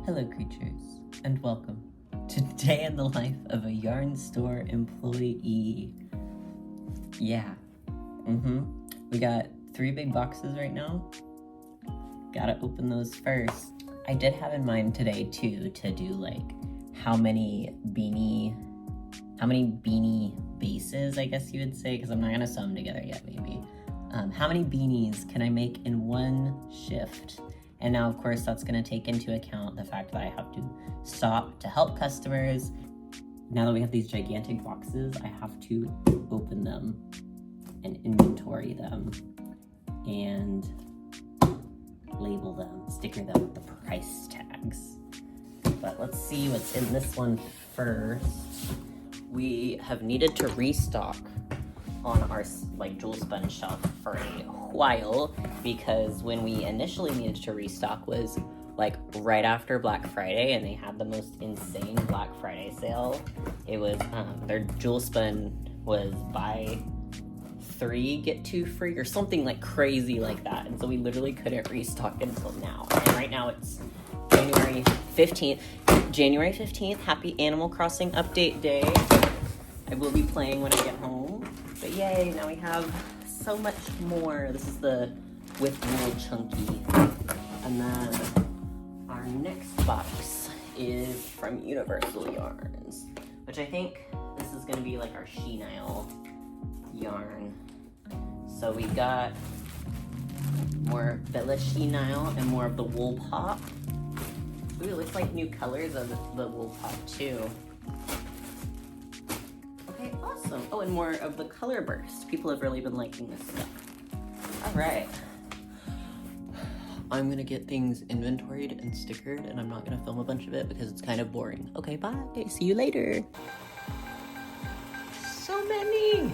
Hello creatures, and welcome to Day in the Life of a Yarn Store Employee. Yeah, we got 3 big boxes right now. Gotta open those first. I did have in mind today too to do like how many beanie bases, I guess you would say, because I'm not gonna sew them together yet maybe. How many beanies can I make in one shift? And now, of course, that's gonna take into account the fact that I have to stop to help customers. Now that we have these gigantic boxes, I have to open them and inventory them and label them, sticker them with the price tags. But let's see what's in this one first. We have needed to restock on our jewel spun shelf for a while, because when we initially needed to restock was like right after Black Friday, and they had the most insane Black Friday sale. It was their jewel spun was buy 3 get 2 free or something like crazy like that, and so we literally couldn't restock until now. And right now it's January 15th. Happy Animal Crossing update day. I will be playing when I get home. But yay, now we have so much more. This is the with wool chunky. And then our next box is from Universal Yarns, which I think this is gonna be like our chenille yarn. So we got more Bella chenille and more of the wool pop. Ooh, it looks like new colors of the wool pop too. Okay, awesome. Oh, and more of the color burst. People have really been liking this stuff. All right. I'm gonna get things inventoried and stickered, and I'm not gonna film a bunch of it because it's kind of boring. Okay, bye. See you later. So many.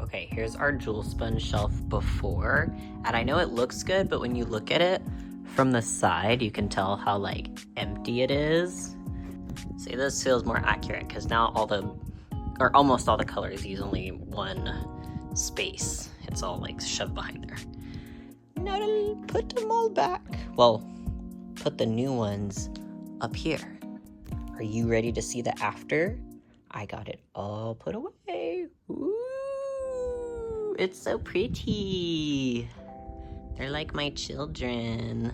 Okay, here's our jewel spun shelf before, and I know it looks good, but when you look at it from the side, you can tell how like empty it is. See, this feels more accurate because now almost all the colors use only one space. It's all like shoved behind there. Now to put them all back. Well, put the new ones up here. Are you ready to see the after? I got it all put away. Ooh. It's so pretty. They're like my children.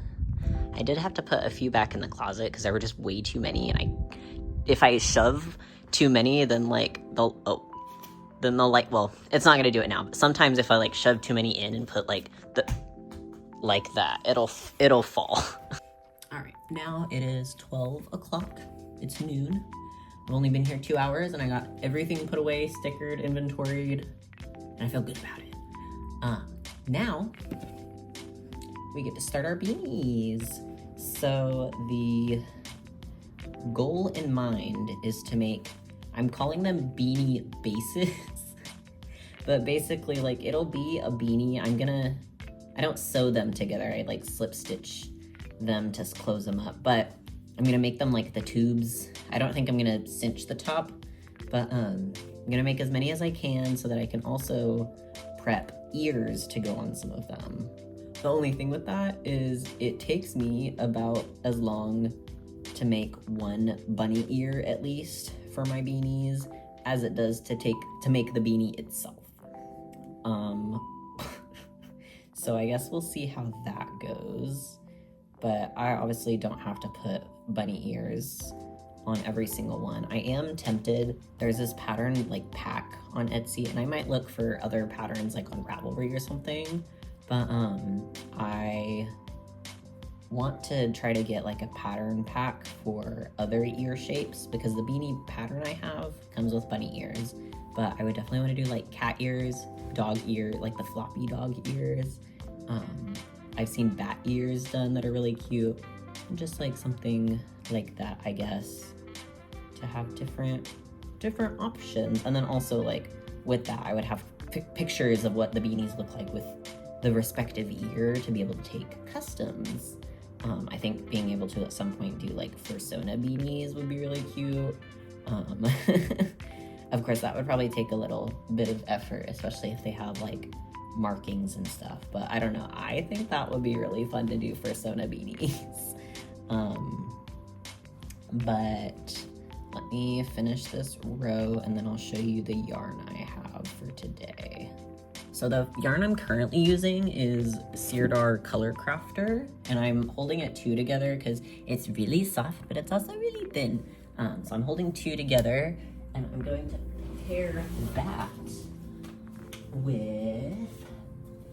I did have to put a few back in the closet because there were just way too many, and if I shove too many, then they'll well, it's not gonna do it now, but sometimes if I like shove too many in and put like that, it'll fall. All right, now it is 12 o'clock. It's noon. I've only been here 2 hours, and I got everything put away, stickered, inventoried, and I feel good about it. Now we get to start our beanies. So the goal in mind is to make, I'm calling them beanie bases, but basically like it'll be a beanie. I don't sew them together. I like slip stitch them to close them up, but I'm gonna make them like the tubes. I don't think I'm gonna cinch the top, but I'm gonna make as many as I can so that I can also prep ears to go on some of them. The only thing with that is it takes me about as long to make one bunny ear at least for my beanies as it does to make the beanie itself. So I guess we'll see how that goes, but I obviously don't have to put bunny ears on every single one. I am tempted. There's this pattern like pack on Etsy, and I might look for other patterns like on Ravelry or something, but I want to try to get like a pattern pack for other ear shapes, because the beanie pattern I have comes with bunny ears, but I would definitely want to do like cat ears, dog ear, like the floppy dog ears. I've seen bat ears done that are really cute, and just like something like that, I guess, to have different options. And then also like with that, I would have pictures of what the beanies look like with the respective ear to be able to take customs. I think being able to at some point do like fursona beanies would be really cute. Of course, that would probably take a little bit of effort, especially if they have like markings and stuff. But I don't know. I think that would be really fun to do fursona beanies. But let me finish this row and then I'll show you the yarn I have for today. So the yarn I'm currently using is Sirdar Color Crafter, and I'm holding it two together because it's really soft, but it's also really thin. So I'm holding two together, and I'm going to pair that with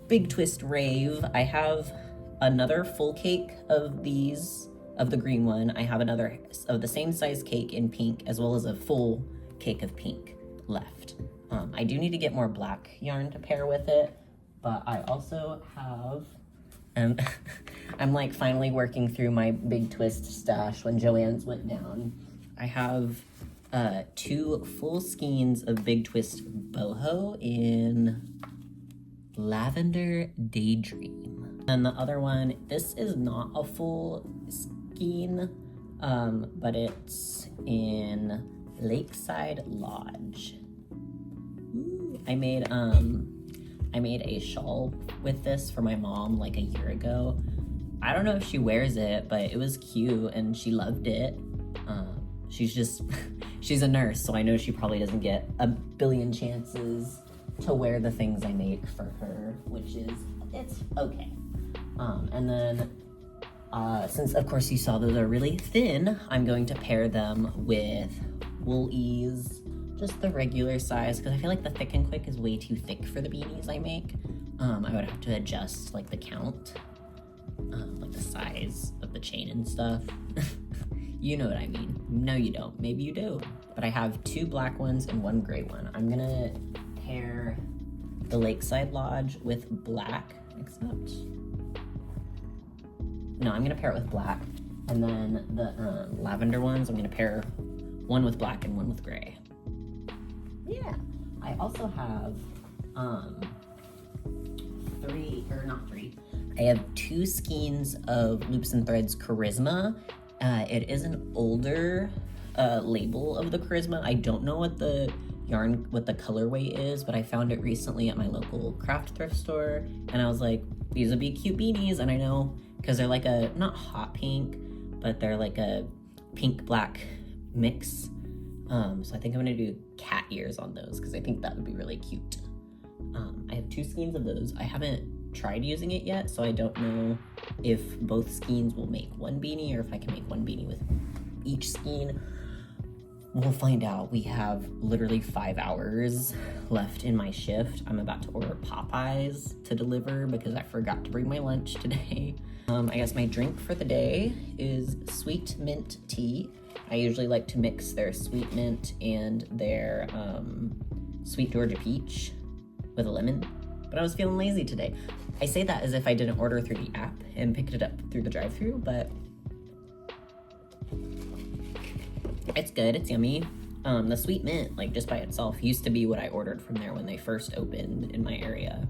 Big Twist Rave. I have another full cake of these, of the green one. I have another of the same size cake in pink, as well as a full cake of pink left. I do need to get more black yarn to pair with it, but I also have, I'm like finally working through my Big Twist stash when Joann's went down. I have 2 full skeins of Big Twist boho in Lavender Daydream. And the other one, this is not a full skein, but it's in Lakeside Lodge. Ooh, I made a shawl with this for my mom like a year ago. I don't know if she wears it, but it was cute and she loved it. She's a nurse, so I know she probably doesn't get a billion chances to wear the things I make for her, which is, it's okay. And then, since of course you saw those are really thin, I'm going to pair them with Wool-Ease, just the regular size, because I feel like the Thick and Quick is way too thick for the beanies I make. I would have to adjust like the count, like the size of the chain and stuff. You know what I mean. No, you don't. Maybe you do. But I have 2 black ones and 1 gray one. I'm gonna pair the Lakeside Lodge with black, except... No, I'm gonna pair it with black. And then the lavender ones, I'm gonna pair one with black and one with gray. Yeah. I also have, I have 2 skeins of Loops and Threads Charisma. It is an older label of the Charisma. I don't know what the colorway is, but I found it recently at my local craft thrift store, and I was like, these would be cute beanies. And I know, because they're like a, not hot pink, but they're like a pink-black mix. So I think I'm gonna do cat ears on those, because I think that would be really cute. I have 2 skeins of those. I haven't tried using it yet, so I don't know if both skeins will make one beanie or if I can make one beanie with each skein. We'll find out. We have literally 5 hours left in my shift. I'm about to order Popeyes to deliver because I forgot to bring my lunch today. I guess my drink for the day is sweet mint tea. I usually like to mix their sweet mint and their sweet Georgia peach with a lemon, but I was feeling lazy today. I say that as if I didn't order through the app and picked it up through the drive-thru, but it's good, it's yummy. The sweet mint, like just by itself, used to be what I ordered from there when they first opened in my area.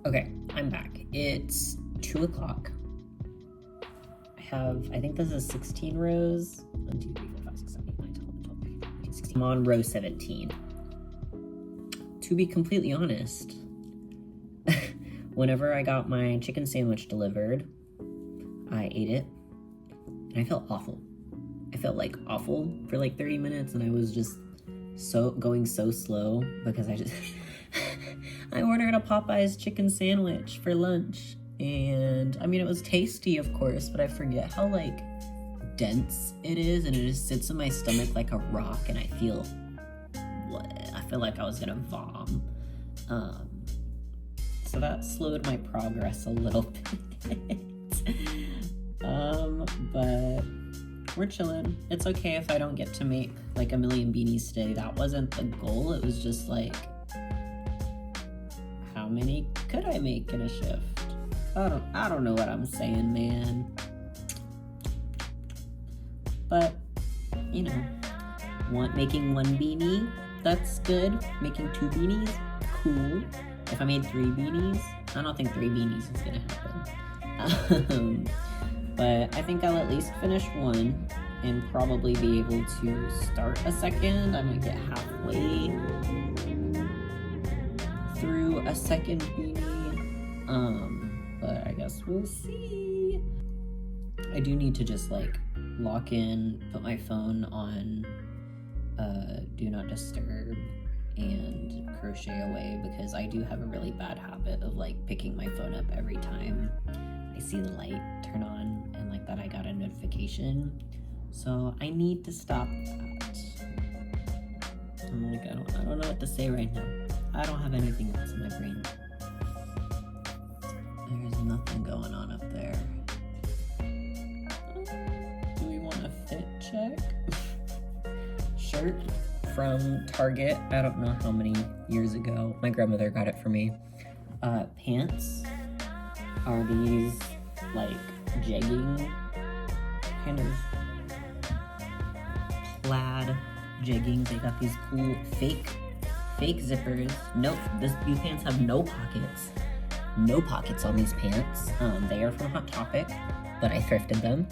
Okay, I'm back. It's 2 o'clock. I think this is 16 rows. 1, 2, 3, 4, 5, 6, 7, 8, 9, 10, 11, 12, 13, 14, 15, 16. I'm on row 17. To be completely honest, whenever I got my chicken sandwich delivered, I ate it, and I felt awful. I felt like awful for like 30 minutes, and I was just going so slow because I ordered a Popeyes chicken sandwich for lunch, and I mean, it was tasty, of course, but I forget how like dense it is, and it just sits in my stomach like a rock, and I feel like I was gonna vom. So that slowed my progress a little bit. But we're chilling. It's okay if I don't get to make like a million beanies today. That wasn't the goal. It was just like, how many could I make in a shift? I don't know what I'm saying, man. But, you know, making 1 beanie, that's good. Making 2 beanies, cool. If I made 3 beanies, I don't think 3 beanies is gonna happen. but I think I'll at least finish one and probably be able to start a second. I might get halfway through a second beanie, but I guess we'll see. I do need to just like lock in, put my phone on do not disturb, and crochet away, because I do have a really bad habit of like picking my phone up every time I see the light turn on and like that I got a notification. So I need to stop that. I'm like, I don't know what to say right now. I don't have anything else in my brain. There's nothing going on up there. Do we want a fit check? Shirt from Target. I don't know how many years ago. My grandmother got it for me. Pants are these like jegging kind of plaid jeggings. They got these cool fake zippers. Nope, these pants have no pockets. No pockets on these pants. They are from Hot Topic, but I thrifted them.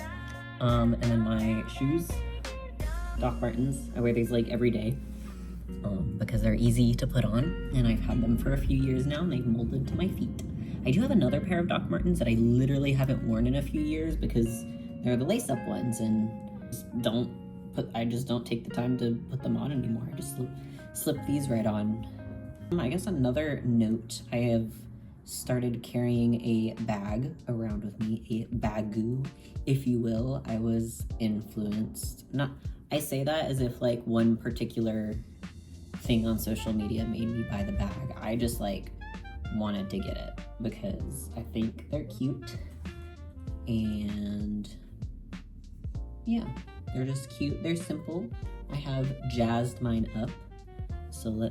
And then my shoes, Doc Martens. I wear these like every day because they're easy to put on, and I've had them for a few years now, and they've molded to my feet. I do have another pair of Doc Martens that I literally haven't worn in a few years because they're the lace-up ones, and I just don't take the time to put them on anymore. I just slip these right on. I guess another note, I have started carrying a bag around with me, a bagoo, if you will. I was influenced. I say that as if like one particular thing on social media made me buy the bag. I just like wanted to get it because I think they're cute, and yeah, they're just cute. They're simple. I have jazzed mine up, so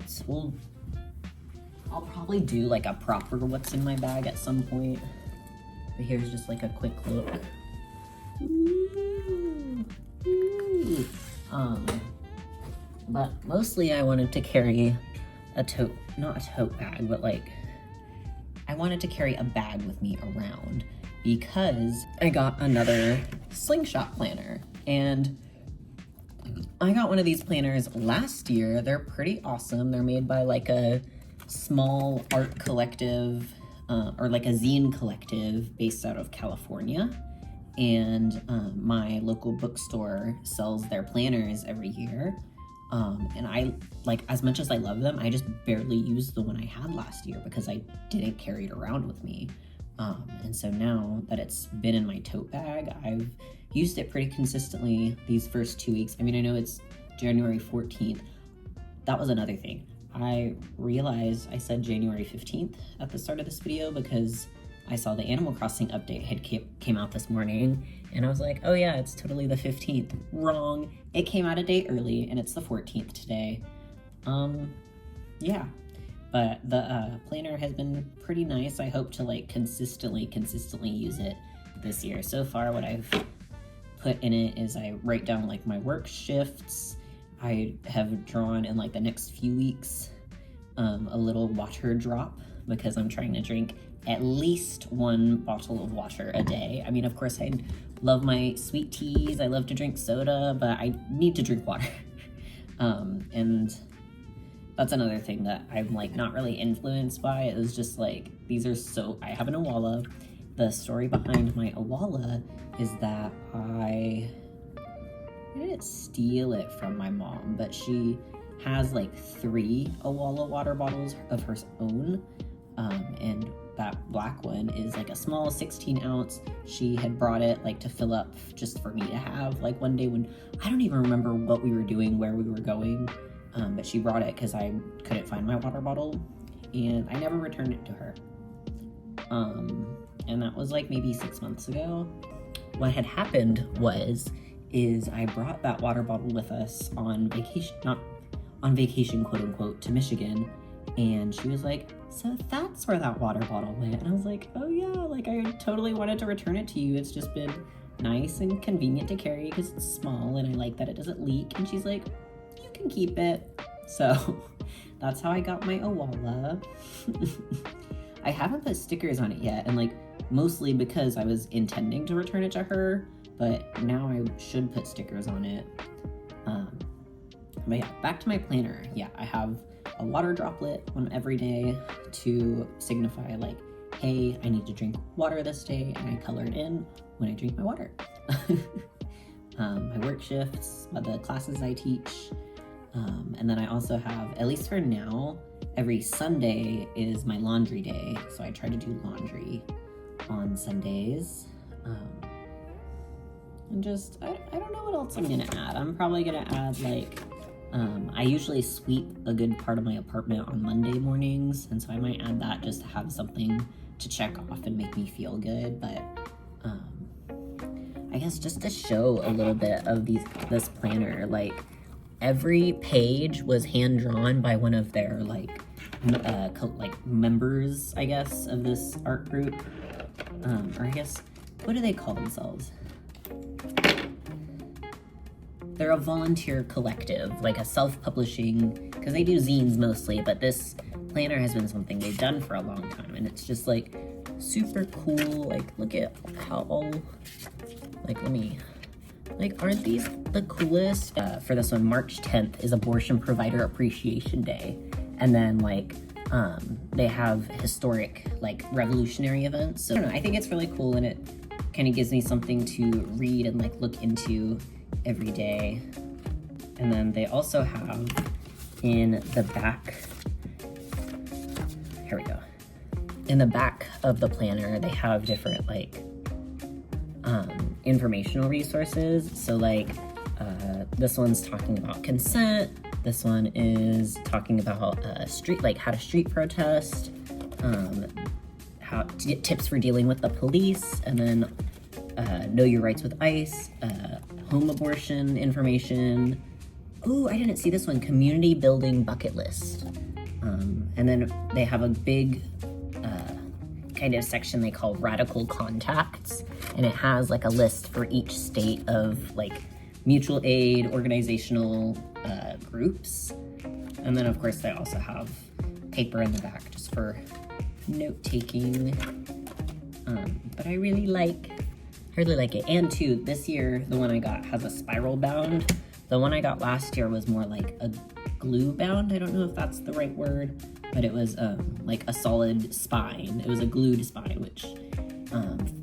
I'll probably do like a proper what's in my bag at some point, but here's just like a quick look. Ooh. Ooh. But mostly I wanted to carry not a tote bag, but like I wanted to carry a bag with me around because I got another slingshot planner, and I got one of these planners last year. They're pretty awesome. They're made by like a small art collective or like a zine collective based out of California. And my local bookstore sells their planners every year. And I, like, as much as I love them, I just barely used the one I had last year because I didn't carry it around with me. And so now that it's been in my tote bag, I've used it pretty consistently these first 2 weeks. I mean, I know it's January 14th. That was another thing. I realized I said January 15th at the start of this video because I saw the Animal Crossing update came out this morning, and I was like, oh yeah, it's totally the 15th. Wrong. It came out a day early, and it's the 14th today. Yeah. But the planner has been pretty nice. I hope to like consistently use it this year. So far, what I've put in it is I write down like my work shifts. I have drawn in like the next few weeks a little water drop because I'm trying to drink at least 1 bottle of water a day. I mean, of course, I love my sweet teas. I love to drink soda, but I need to drink water. And that's another thing that I'm like not really influenced by. It was just like, I have an Awala. The story behind my Awala is that I didn't steal it from my mom, but she has like 3 Awala water bottles of her own. And that black one is like a small 16 ounce. She had brought it like to fill up just for me to have like one day when I don't even remember what we were doing, where we were going. But she brought it because I couldn't find my water bottle, and I never returned it to her. And that was like maybe 6 months ago. What had happened is I brought that water bottle with us on vacation, not on vacation, quote unquote, to Michigan. And she was like, so that's where that water bottle went. And I was like, oh yeah, like I totally wanted to return it to you. It's just been nice and convenient to carry because it's small and I like that it doesn't leak. And she's like, you can keep it. So that's how I got my Awala. I haven't put stickers on it yet, and like mostly because I was intending to return it to her, but now I should put stickers on it. But yeah, back to my planner. Yeah, I have a water droplet on every day to signify like, hey, I need to drink water this day, and I color it in when I drink my water. My work shifts, the classes I teach, and then I also have, at least for now, every Sunday is my laundry day, so I try to do laundry on Sundays. And just, I don't know what else I'm gonna add. I'm probably gonna add like, I usually sweep a good part of my apartment on Monday mornings, and so I might add that just to have something to check off and make me feel good. But I guess just to show a little bit of this planner, like every page was hand drawn by one of their like members, I guess, of this art group, or I guess, what do they call themselves? They're a volunteer collective, like a self-publishing, because they do zines mostly, but this planner has been something they've done for a long time, and it's just like super cool. Like, look at how all, like, aren't these the coolest? For this one, March 10th is Abortion Provider Appreciation Day, and then like they have historic, like, revolutionary events. So I don't know, I think it's really cool, and it kind of gives me something to read and like look into every day. And then they also have in the back, here we go, in the back of the planner they have different like informational resources. So like this one's talking about consent, this one is talking about how to street protest, how to get tips for dealing with the police, and then know your rights with ICE, home abortion information. Ooh, I didn't see this one, community building bucket list. And then they have a big kind of section they call radical contacts, and it has like a list for each state of like mutual aid organizational groups. And then of course they also have paper in the back just for note taking. But I really like it. And too, this year the one I got has a spiral bound. The one I got last year was more like a glue bound. I don't know if that's the right word, but it was like a solid spine. It was a glued spine, which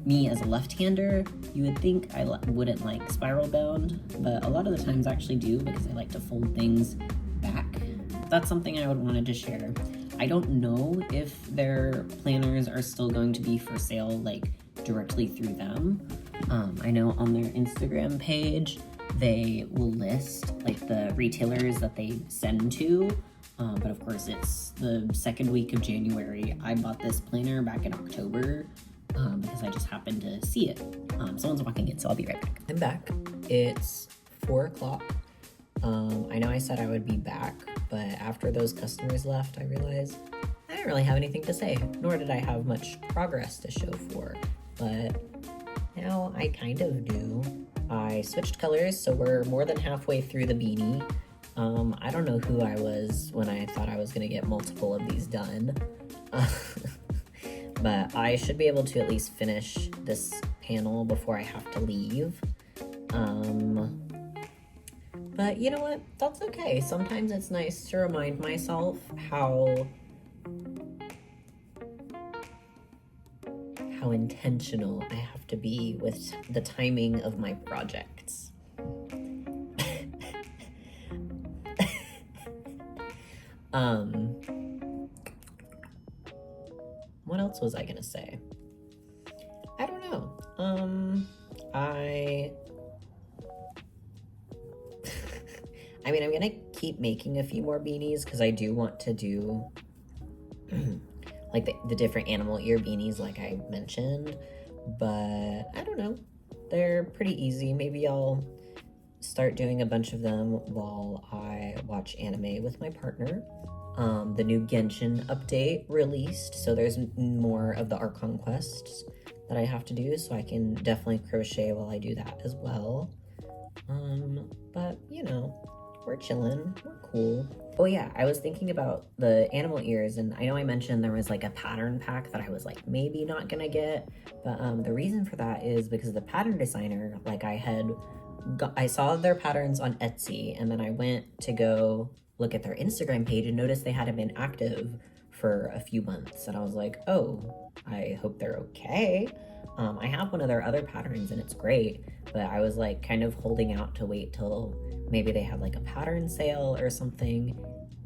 me as a left-hander, you would think I wouldn't like spiral bound, but a lot of the times I actually do because I like to fold things back. That's something I wanted to share. I don't know if their planners are still going to be for sale like directly through them. I know on their Instagram page they will list like the retailers that they send to, but of course it's the second week of January. I bought this planner back in October because I just happened to see it. Someone's walking in, so I'll be right back. I'm back. It's 4 o'clock. I know I said I would be back, but after those customers left, I realized I didn't really have anything to say, nor did I have much progress to show for, but now I kind of do. I switched colors, so we're more than halfway through the beanie. I don't know who I was when I thought I was gonna get multiple of these done. But I should be able to at least finish this panel before I have to leave. But you know what? That's okay. Sometimes it's nice to remind myself how intentional I have to be with the timing of my projects. What else was I gonna say? I don't know. I mean, I'm gonna keep making a few more beanies because I do want to do like the different animal ear beanies like I mentioned, but I don't know. They're pretty easy. Maybe I'll start doing a bunch of them while I watch anime with my partner. The new Genshin update released, so there's more of the Archon quests that I have to do, so I can definitely crochet while I do that as well. But you know, we're chilling, we're cool. Oh yeah, I was thinking about the animal ears, and I know I mentioned there was like a pattern pack that I was like maybe not gonna get, but the reason for that is because the pattern designer, like I saw their patterns on Etsy, and then I went to go look at their Instagram page and noticed they hadn't been active for a few months, and I was like, oh, I hope they're okay. I have one of their other patterns and it's great, but I was like kind of holding out to wait till maybe they had like a pattern sale or something.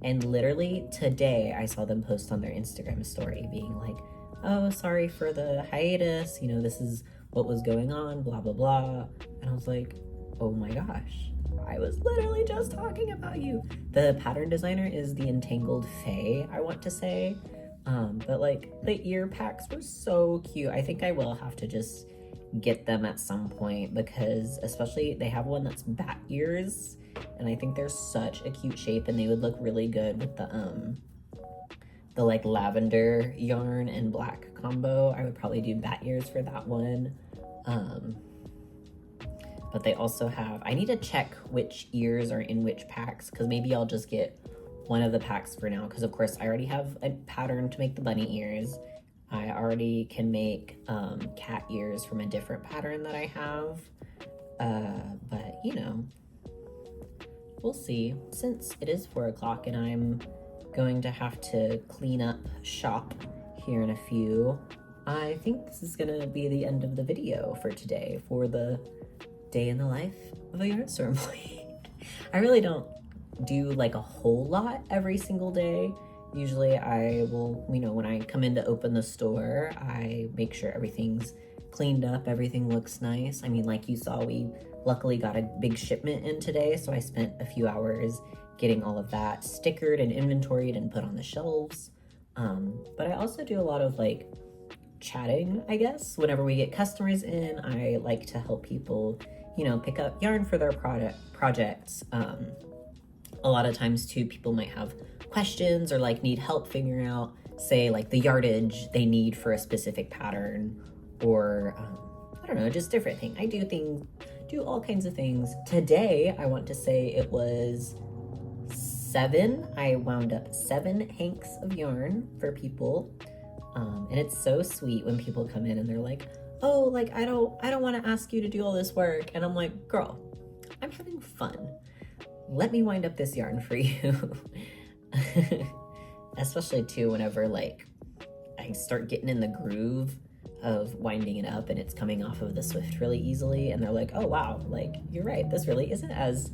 And literally today I saw them post on their Instagram story being like, oh, sorry for the hiatus, you know, this is what was going on, blah, blah, blah. And I was like, oh my gosh, I was literally just talking about you. The pattern designer is the Entangled Fae, I want to say. But like the ear packs were so cute. I think I will have to just get them at some point, because especially they have one that's bat ears, and I think they're such a cute shape, and they would look really good with the like lavender yarn and black combo. I would probably do bat ears for that one. But they also have, I need to check which ears are in which packs, because maybe I'll just get one of the packs for now, because of course I already have a pattern to make the bunny ears. I already can make cat ears from a different pattern that I have, but you know, we'll see. Since it is 4 o'clock and I'm going to have to clean up shop here in a few, I think this is gonna be the end of the video for today, for the day in the life of a yarn store employee. I really don't do like a whole lot every single day. Usually I will, you know, when I come in to open the store, I make sure everything's cleaned up, everything looks nice. I mean, like you saw, we luckily got a big shipment in today, so I spent a few hours getting all of that stickered and inventoried and put on the shelves. But I also do a lot of like chatting, I guess. Whenever we get customers in, I like to help people, you know, pick up yarn for their projects. A lot of times too, people might have questions or like need help figuring out, say, like the yardage they need for a specific pattern, or I don't know, just different things. I do all kinds of things. Today, I want to say it was 7. I wound up 7 hanks of yarn for people. And it's so sweet when people come in and they're like, oh, like I don't want to ask you to do all this work. And I'm like, girl, I'm having fun. Let me wind up this yarn for you. Especially too, whenever like I start getting in the groove of winding it up and it's coming off of the Swift really easily, and they're like, oh wow, like you're right, this really isn't as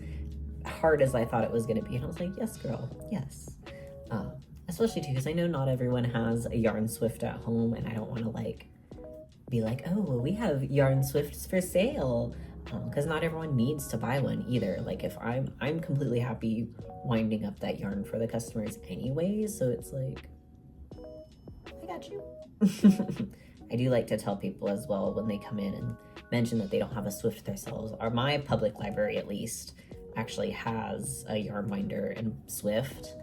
hard as I thought it was gonna be. And I was like, yes girl, yes. Especially too, because I know not everyone has a yarn Swift at home, and I don't want to like be like, oh well, we have yarn Swifts for sale, because not everyone needs to buy one either. Like if I'm completely happy winding up that yarn for the customers anyway, so it's like, I got you. I do like to tell people as well when they come in and mention that they don't have a Swift themselves, or my public library at least actually has a yarn winder and Swift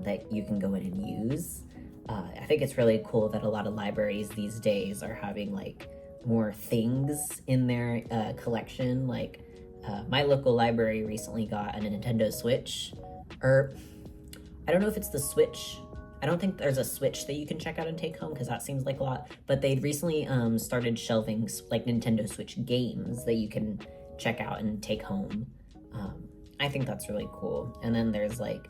that you can go in and use. I think it's really cool that a lot of libraries these days are having like more things in their collection. Like my local library recently got a Nintendo Switch, or I don't know if it's the Switch. I don't think there's a Switch that you can check out and take home, because that seems like a lot, but they'd recently started shelving like Nintendo Switch games that you can check out and take home. I think that's really cool. And then there's like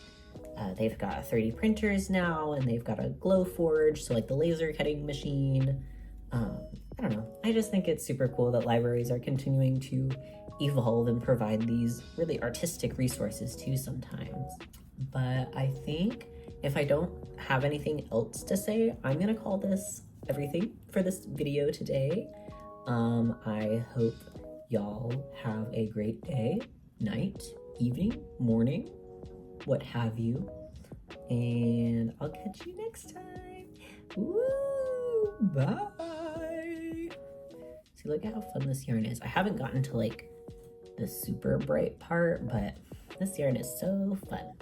they've got 3D printers now, and they've got a glow forge, so like the laser cutting machine. I don't know, I just think it's super cool that libraries are continuing to evolve and provide these really artistic resources too sometimes. But I think if I don't have anything else to say, I'm gonna call this everything for this video today. I hope y'all have a great day, night, evening, morning, what have you, and I'll catch you next time. Woo! Bye! See, look at how fun this yarn is. I haven't gotten to like the super bright part, but this yarn is so fun.